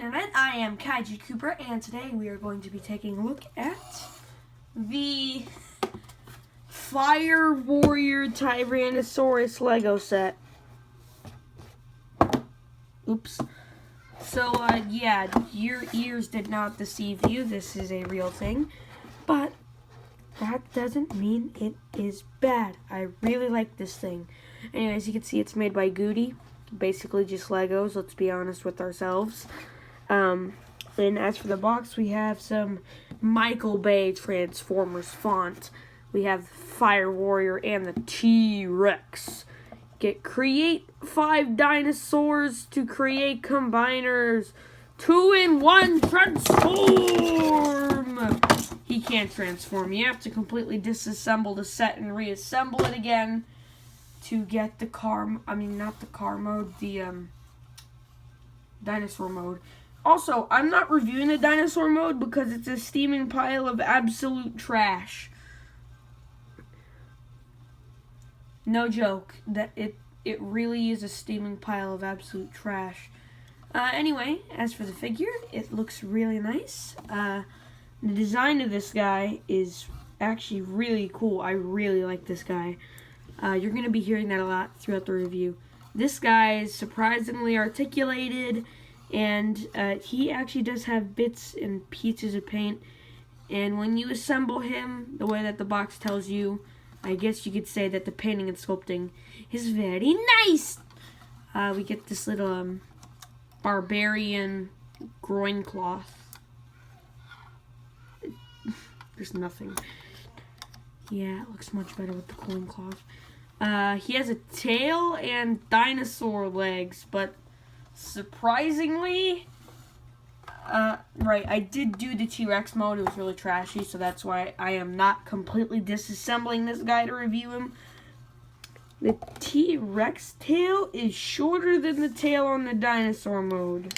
Internet, I am Kaiji Cooper, and today we are going to be taking a look at the Fire Warrior Tyrannosaurus Lego set. Oops. So, yeah, your ears did not deceive you. This is a real thing. But that doesn't mean it is bad. I really like this thing. Anyways, you can see it's made by Goody. Basically just Legos, let's be honest with ourselves. And as for the box, we have some Michael Bay Transformers font. We have Fire Warrior and the T-Rex. Create 5 dinosaurs to create combiners. 2-in-1 transform! He can't transform. You have to completely disassemble the set and reassemble it again to get the dinosaur mode. Also, I'm not reviewing the dinosaur mode because it's a steaming pile of absolute trash. No joke, that it really is a steaming pile of absolute trash. Anyway, as for the figure, it looks really nice. The design of this guy is actually really cool. I really like this guy. You're going to be hearing that a lot throughout the review. This guy is surprisingly articulated, and he actually does have bits and pieces of paint. And when you assemble him, the way that the box tells you, I guess you could say that the painting and sculpting is very nice. We get this little barbarian groin cloth. There's nothing. Yeah, it looks much better with the groin cloth. He has a tail and dinosaur legs, but surprisingly, right, I did do the T-Rex mode. It was really trashy, so that's why I am not completely disassembling this guy to review him. The T-Rex tail is shorter than the tail on the dinosaur mode.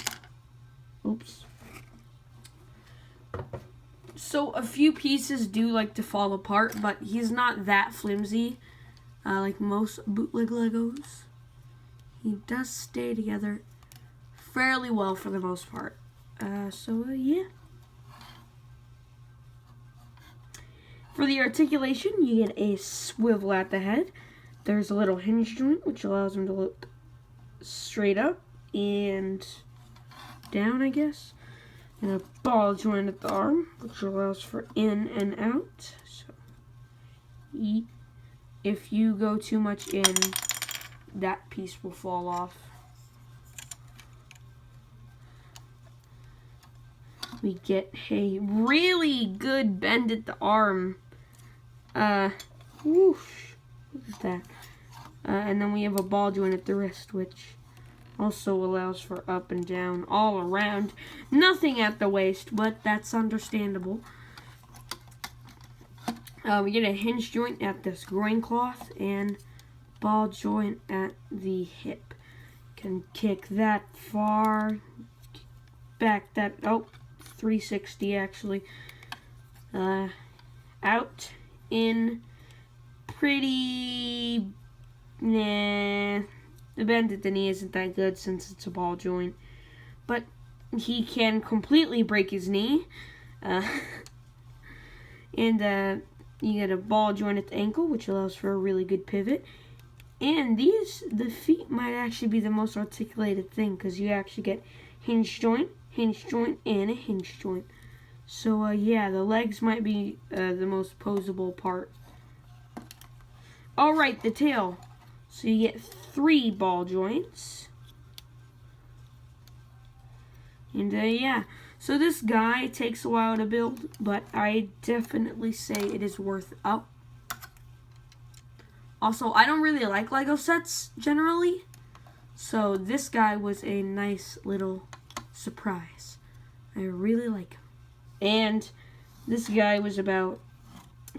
Oops. So a few pieces do like to fall apart, but he's not that flimsy. Like most bootleg Legos, he does stay together fairly well for the most part. Yeah. For the articulation, you get a swivel at the head. There's a little hinge joint, which allows him to look straight up and down, I guess. And a ball joint at the arm, which allows for in and out. So, if you go too much in, that piece will fall off. We get a really good bend at the arm. Whoosh. What is that? And then we have a ball joint at the wrist, which also allows for up and down all around. Nothing at the waist, but that's understandable. We get a hinge joint at this groin cloth and ball joint at the hip. Can kick that far, back that, 360 actually. Out, in, pretty, nah. The bend at the knee isn't that good since it's a ball joint. But he can completely break his knee. You get a ball joint at the ankle, which allows for a really good pivot. And the feet might actually be the most articulated thing, because you actually get hinge joint, and a hinge joint. So, yeah, the legs might be the most posable part. Alright, the tail. So you get 3 ball joints. And, yeah. So this guy takes a while to build, but I definitely say it is worth it. Also, I don't really like Lego sets generally, so this guy was a nice little surprise. I really like him. And this guy was about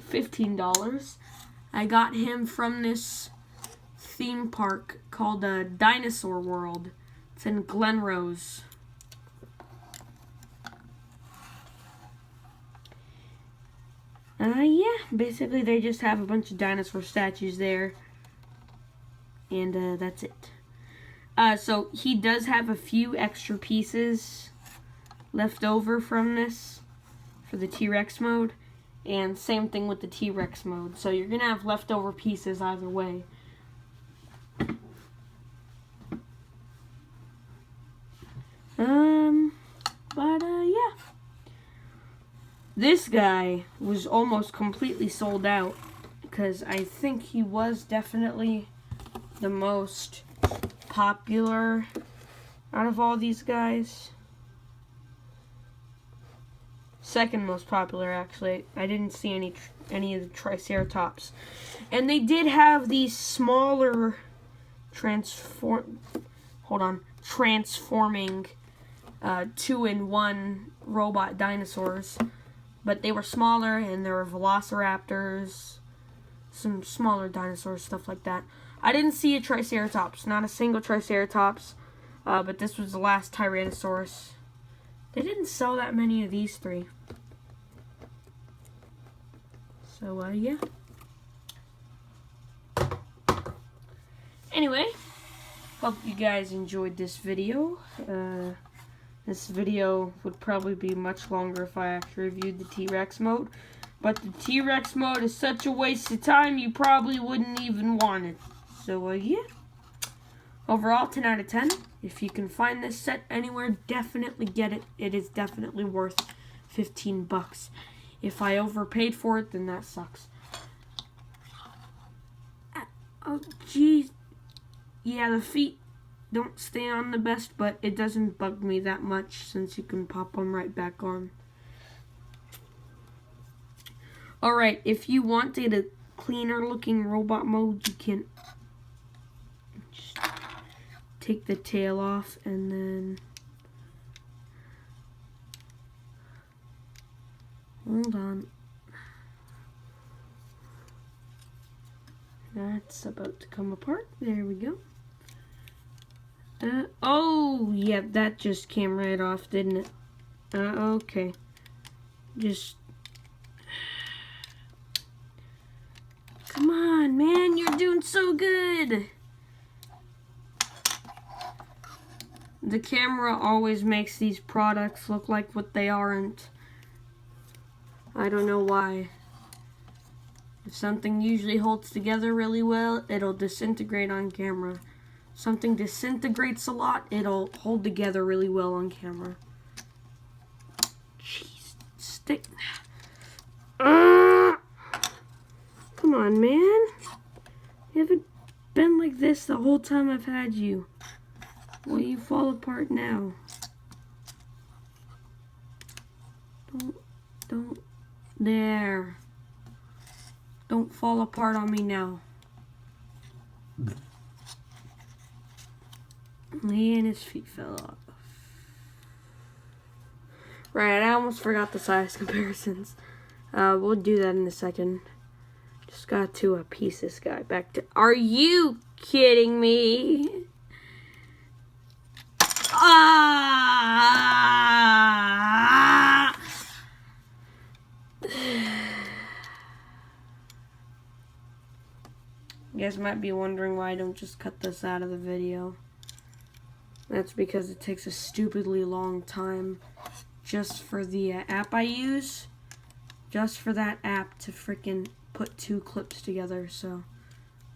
$15. I got him from this theme park called Dinosaur World. It's in Glen Rose. Yeah, basically they just have a bunch of dinosaur statues there, and that's it. So he does have a few extra pieces left over from this for the T-Rex mode. And same thing with the T-Rex mode. So you're going to have leftover pieces either way. Yeah. This guy was almost completely sold out because I think he was definitely the most popular out of all these guys. Second most popular, actually. I didn't see any of the Triceratops. And they did have these smaller transforming 2-in-1 robot dinosaurs. But they were smaller, and there were velociraptors, some smaller dinosaurs, stuff like that. I didn't see a Triceratops, not a single Triceratops, but this was the last Tyrannosaurus. They didn't sell that many of these three. So, yeah. Anyway, hope you guys enjoyed this video. This video would probably be much longer if I actually reviewed the T-Rex mode. But the T-Rex mode is such a waste of time, you probably wouldn't even want it. So, yeah. Overall, 10 out of 10. If you can find this set anywhere, definitely get it. It is definitely worth 15 bucks. If I overpaid for it, then that sucks. Oh, jeez. Yeah, the feet don't stay on the best, but it doesn't bug me that much since you can pop them right back on. Alright, if you wanted a cleaner looking robot mode, you can just take the tail off and then hold on. That's about to come apart. There we go. Oh, yeah, that just came right off, didn't it? Okay. Just... Come on, man, you're doing so good! The camera always makes these products look like what they aren't. I don't know why. If something usually holds together really well, it'll disintegrate on camera. Something disintegrates a lot, it'll hold together really well on camera. Jeez, stick. Come on, man. You haven't been like this the whole time I've had you. Well, you fall apart now. Don't. There. Don't fall apart on me now. And his feet fell off. Right, I almost forgot the size comparisons. We'll do that in a second. Just got to piece this guy back to... Are you kidding me? Ah! You guys might be wondering why I don't just cut this out of the video. That's because it takes a stupidly long time just for the app I use. Just for that app to freaking put 2 clips together. So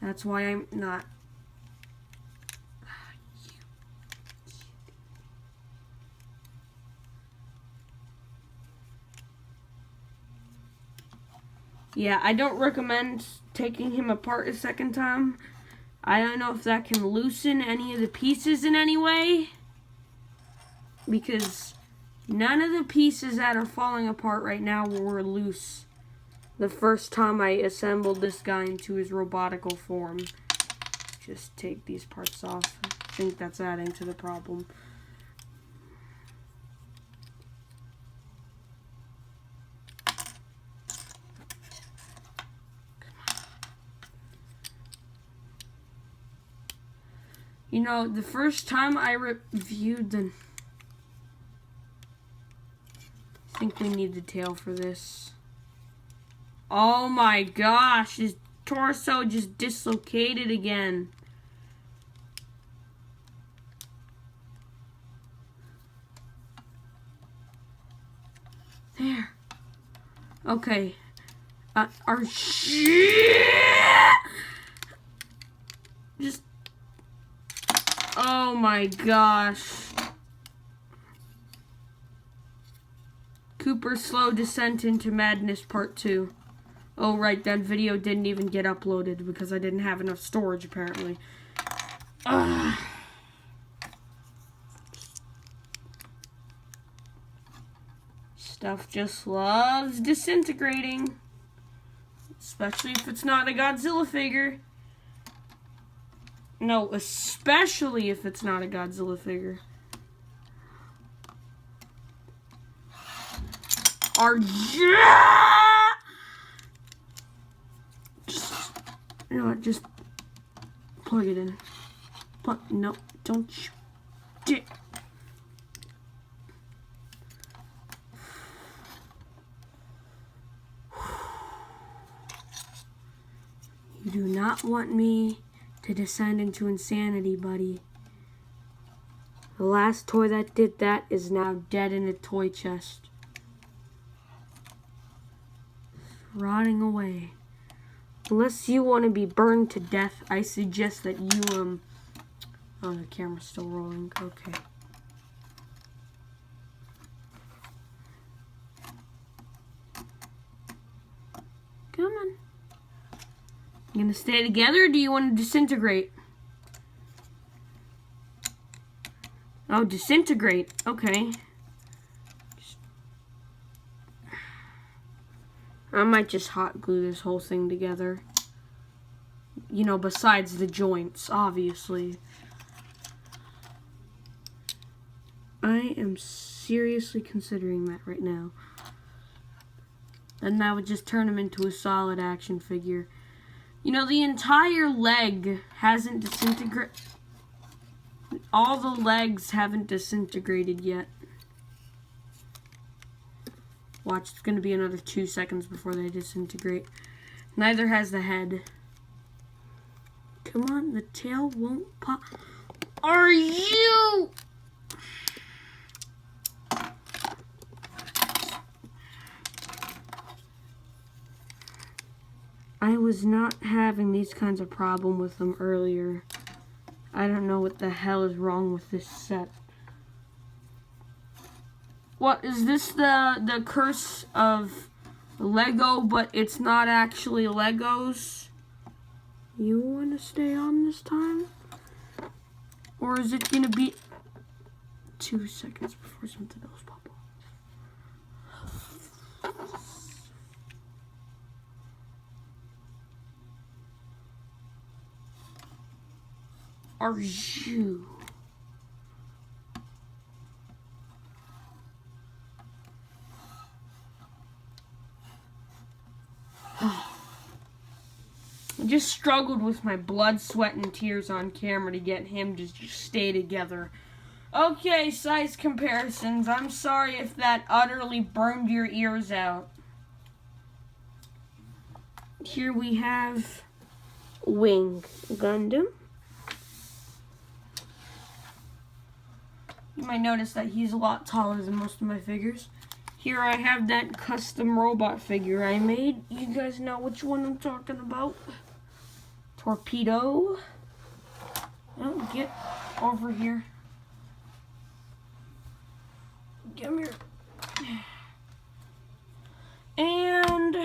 that's why I'm not... Yeah, I don't recommend taking him apart a second time. I don't know if that can loosen any of the pieces in any way. Because none of the pieces that are falling apart right now were loose the first time I assembled this guy into his robotical form. Just take these parts off. I think that's adding to the problem. You know, the first time I reviewed the... I think we need the tail for this. Oh my gosh, his torso just dislocated again. There. Okay. Our shit. Just. Oh my gosh. Cooper's Slow Descent into Madness Part 2. Oh right, that video didn't even get uploaded because I didn't have enough storage apparently. Ugh. Stuff just loves disintegrating. Especially if it's not a Godzilla figure. No, especially if it's not a Godzilla figure. You know what, just plug it in. No, don't you. You do not want me to descend into insanity, buddy. The last toy that did that is now dead in a toy chest. Rotting away. Unless you want to be burned to death, I suggest that you, oh, the camera's still rolling. Okay. Come on. You gonna stay together, or do you want to disintegrate? Oh, disintegrate. Okay. I might just hot glue this whole thing together. You know, besides the joints, obviously. I am seriously considering that right now. And that would just turn him into a solid action figure. You know, the entire leg hasn't disintegrated. All the legs haven't disintegrated yet. Watch, it's going to be another 2 seconds before they disintegrate. Neither has the head. Come on, the tail won't pop. Are you? I was not having these kinds of problem with them earlier. I don't know what the hell is wrong with this set. What is this, the curse of Lego, but it's not actually Legos? You want to stay on this time? Or is it going to be 2 seconds before something else pops off? Are you? I just struggled with my blood, sweat, and tears on camera to get him to just stay together. Okay, size comparisons. I'm sorry if that utterly burned your ears out. Here we have Wing Gundam. You might notice that he's a lot taller than most of my figures. Here I have that custom robot figure I made. You guys know which one I'm talking about. Torpedo. Oh, get over here. Come here. And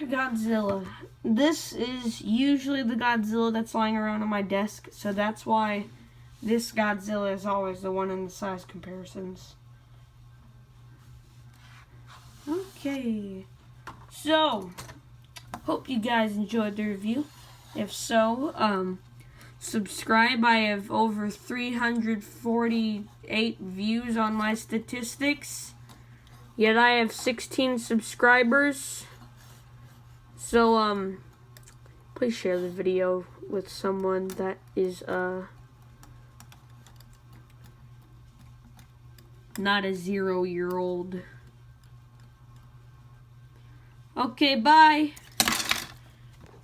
Godzilla. This is usually the Godzilla that's lying around on my desk, so that's why this Godzilla is always the one in the size comparisons. Okay, so hope you guys enjoyed the review. If so, subscribe. I have over 348 views on my statistics, yet I have 16 subscribers. So please share the video with someone that is not a 0-year-old. Okay, bye.